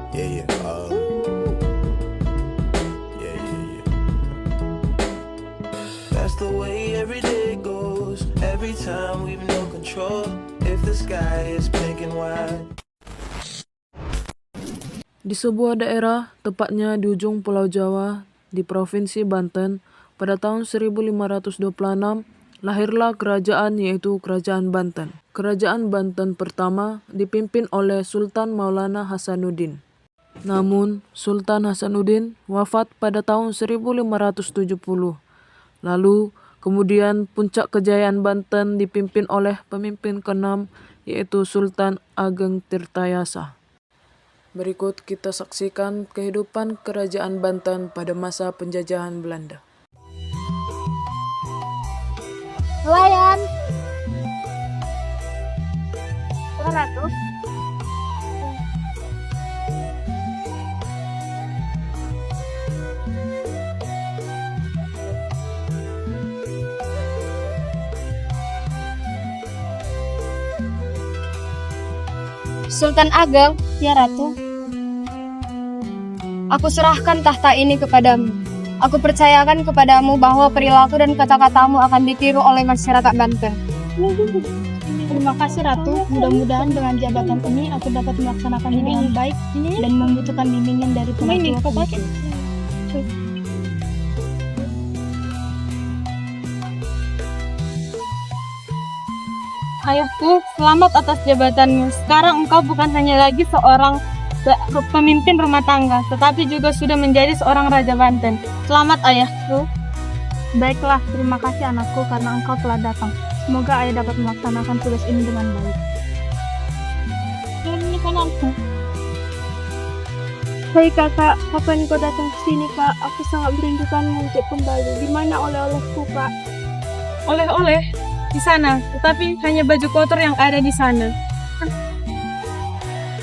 Yeah, yeah. Yeah. That's the way every day goes. Every time we've no control. If the sky is pink and white. Di sebuah daerah, tepatnya di ujung Pulau Jawa, di Provinsi Banten, pada tahun 1526, lahirlah kerajaan yaitu Kerajaan Banten. Kerajaan Banten pertama dipimpin oleh Sultan Maulana Hasanuddin. Namun, Sultan Hasanuddin wafat pada tahun 1570. Lalu, kemudian puncak kejayaan Banten dipimpin oleh pemimpin keenam yaitu Sultan Ageng Tirtayasa. Berikut kita saksikan kehidupan Kerajaan Banten pada masa penjajahan Belanda. Nelayan. Ratu. Sultan Ageng, ya Ratu. Aku serahkan tahta ini kepadamu. Aku percayakan kepadamu bahwa perilaku dan kata-katamu akan ditiru oleh masyarakat Banten. Terima kasih Ratu, mudah-mudahan dengan jabatan ini aku dapat melaksanakan dengan baik dan membutuhkan bimbingan dari pengatuanku. Ayahku, selamat atas jabatanmu. Sekarang engkau bukan hanya lagi seorang pemimpin rumah tangga, tetapi juga sudah menjadi seorang Raja Banten. Selamat ayahku. Baiklah, terima kasih anakku karena engkau telah datang. Semoga ayah dapat melaksanakan tugas ini dengan baik. Ini kananku. Hai kakak, kapan kau datang ke sini kak? Aku sangat merindukanmu untuk kembali. Di mana oleh-olehku kak? Oleh-oleh? Di sana, tetapi hanya baju kotor yang ada di sana.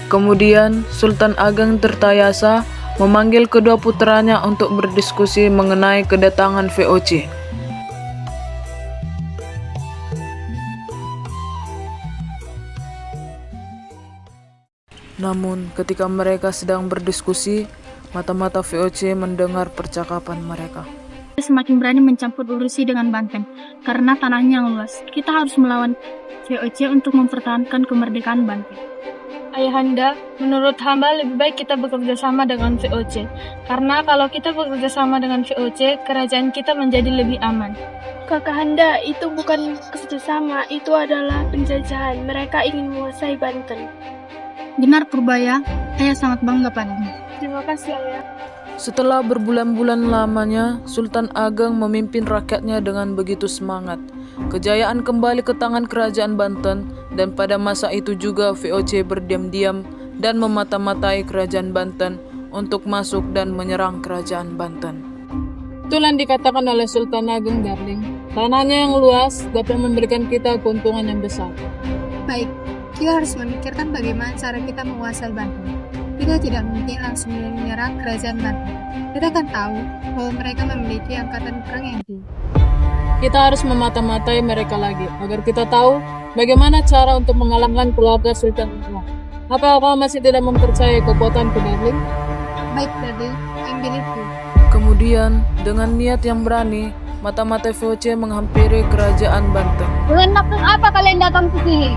Kemudian, Sultan Ageng Tirtayasa memanggil kedua putranya untuk berdiskusi mengenai kedatangan VOC. Namun, ketika mereka sedang berdiskusi, mata-mata VOC mendengar percakapan mereka. Semakin berani mencampur urusi dengan Banten karena tanahnya yang luas. Kita harus melawan VOC untuk mempertahankan kemerdekaan Banten. Ayahanda, menurut hamba lebih baik kita bekerja sama dengan VOC karena kalau kita bekerja sama dengan VOC, kerajaan kita menjadi lebih aman. Kakahanda, itu bukan kerjasama, itu adalah penjajahan. Mereka ingin menguasai Banten. Benar Purbaya, ayah sangat bangga padamu. Terima kasih ayah. Setelah berbulan-bulan lamanya, Sultan Ageng memimpin rakyatnya dengan begitu semangat. Kejayaan kembali ke tangan kerajaan Banten, dan pada masa itu juga VOC berdiam-diam dan memata-matai kerajaan Banten untuk masuk dan menyerang kerajaan Banten. Itulah yang dikatakan oleh Sultan Ageng, Darling. Tanahnya yang luas dapat memberikan kita keuntungan yang besar. Baik, kita harus memikirkan bagaimana cara kita menguasai Banten. Kita tidak mungkin langsung menyerang kerajaan Banten. Kita kan tahu bahwa mereka memiliki angkatan perang yang tinggi. Kita harus memata-matai mereka lagi, agar kita tahu bagaimana cara untuk mengalahkan keluarga Sultan Ageng. Apa kau masih tidak mempercayai kekuatanku, Darling? Baik, Darling, ambil itu. Kemudian, dengan niat yang berani, mata-mata VOC menghampiri kerajaan Banten. Dengan maksud apa kalian datang ke sini?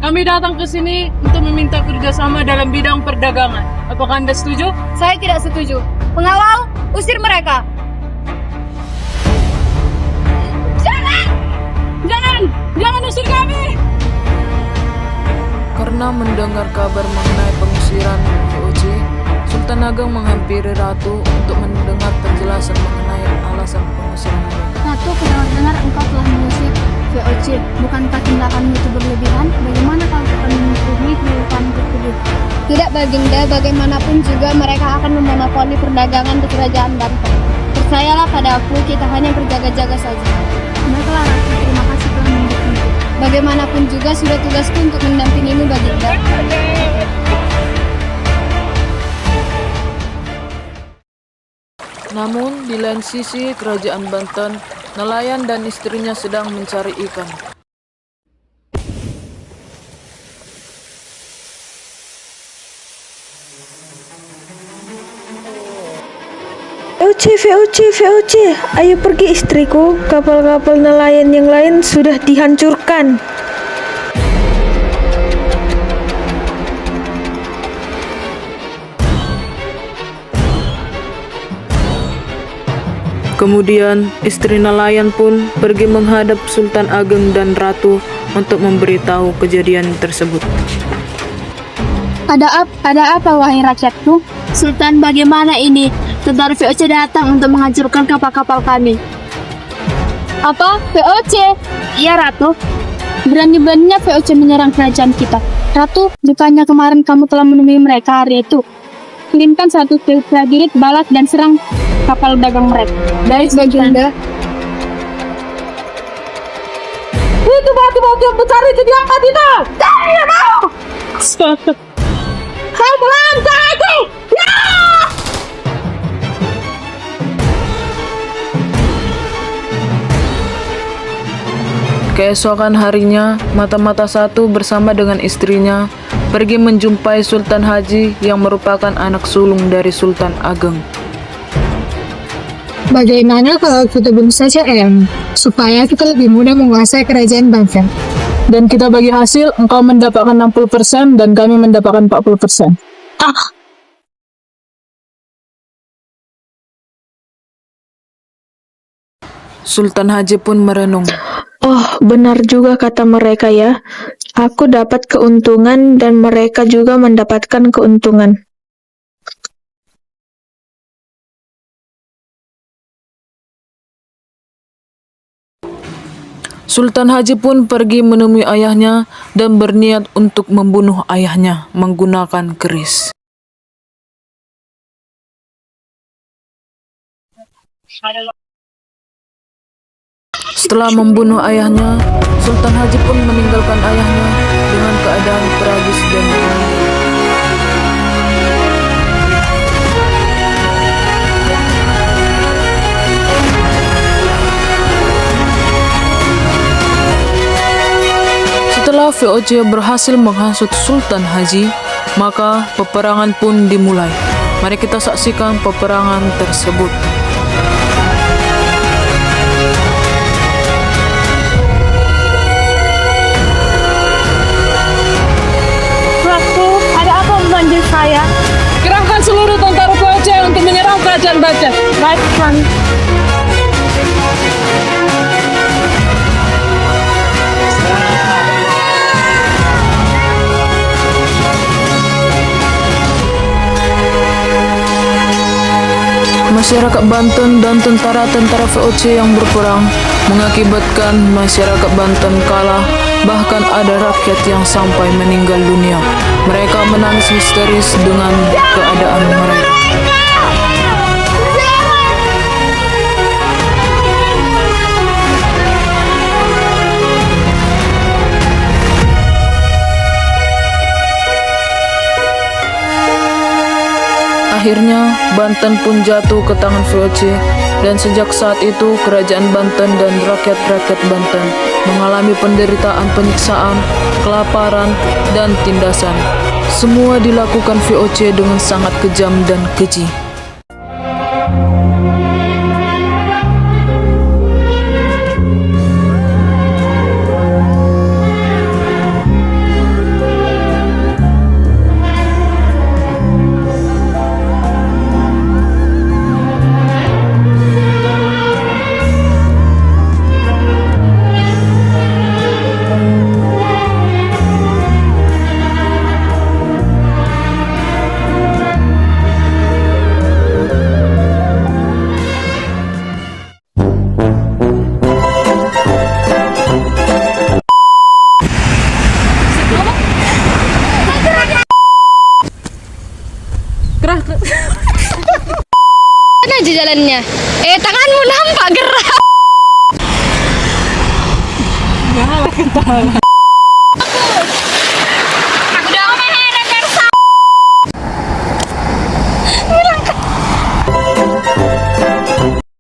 Kami datang ke sini untuk meminta kerjasama dalam bidang perdagangan. Apakah Anda setuju? Saya tidak setuju. Pengawal, usir mereka. Jangan usir kami! Karena mendengar kabar mengenai pengusiran VOC, Sultan Ageng menghampiri Ratu untuk mendengar penjelasan mengenai alasan pengusiran mereka. Ratu, dengar-dengar engkau telah mengusir VOC. Bukankah tindakanmu itu berlebihan? Bagaimana kalau akan memenuhi kehidupan tersebut? Tidak Baginda, bagaimanapun juga mereka akan memonopoli perdagangan di kerajaan Banten. Percayalah pada aku, kita hanya berjaga-jaga saja. Baiklah Ratu, terima kasih telah mendukungku. Bagaimanapun juga sudah tugasku untuk mendampingimu Baginda. Namun, di lain sisi kerajaan Banten, nelayan dan istrinya sedang mencari ikan. VOC, VOC, VOC. Ayo pergi istriku. Kapal-kapal nelayan yang lain sudah dihancurkan. Kemudian istri nelayan pun pergi menghadap Sultan Ageng dan Ratu untuk memberitahu kejadian tersebut. Ada apa wahai rakyatku? Sultan, bagaimana ini? Tentara VOC datang untuk menghancurkan kapal-kapal kami. Apa? VOC? Iya, Ratu. Berani-beraninya VOC menyerang kerajaan kita. Ratu, bukannya kemarin kamu telah menemui mereka hari itu? Kirimkan satu prajurit balas dan serang kapal dagang mereka. Baik, Baginda. Itu batu-batu yang besar itu diangkat itu. Saya mau. Saya pulang, aku. Ya! Keesokan harinya, Mata-Mata Satu bersama dengan istrinya pergi menjumpai Sultan Haji yang merupakan anak sulung dari Sultan Ageng. Bagaimana kalau kita bunuh saja supaya kita lebih mudah menguasai kerajaan Banten? Dan kita bagi hasil, engkau mendapatkan 60% dan kami mendapatkan 40%. Sultan Haji pun merenung. Oh, benar juga kata mereka ya. Aku dapat keuntungan dan mereka juga mendapatkan keuntungan. Sultan Haji pun pergi menemui ayahnya dan berniat untuk membunuh ayahnya menggunakan keris. Setelah membunuh ayahnya, Sultan Haji pun meninggalkan ayahnya dengan keadaan tragis dan menangis. Setelah VOC berhasil menghasut Sultan Haji, maka peperangan pun dimulai. Mari kita saksikan peperangan tersebut. Ratu, ada apa memanggil saya? Kerahkan seluruh tentara VOC untuk menyerang kerajaan Banten. Baik, Tuan. Masyarakat Banten dan tentara-tentara VOC yang berperang mengakibatkan masyarakat Banten kalah, bahkan ada rakyat yang sampai meninggal dunia. Mereka menangis histeris dengan keadaan mereka. Akhirnya, Banten pun jatuh ke tangan VOC, dan sejak saat itu kerajaan Banten dan rakyat-rakyat Banten mengalami penderitaan penyiksaan, kelaparan, dan tindasan. Semua dilakukan VOC dengan sangat kejam dan keji. Mana aja jalannya? Tanganmu nampak gerak.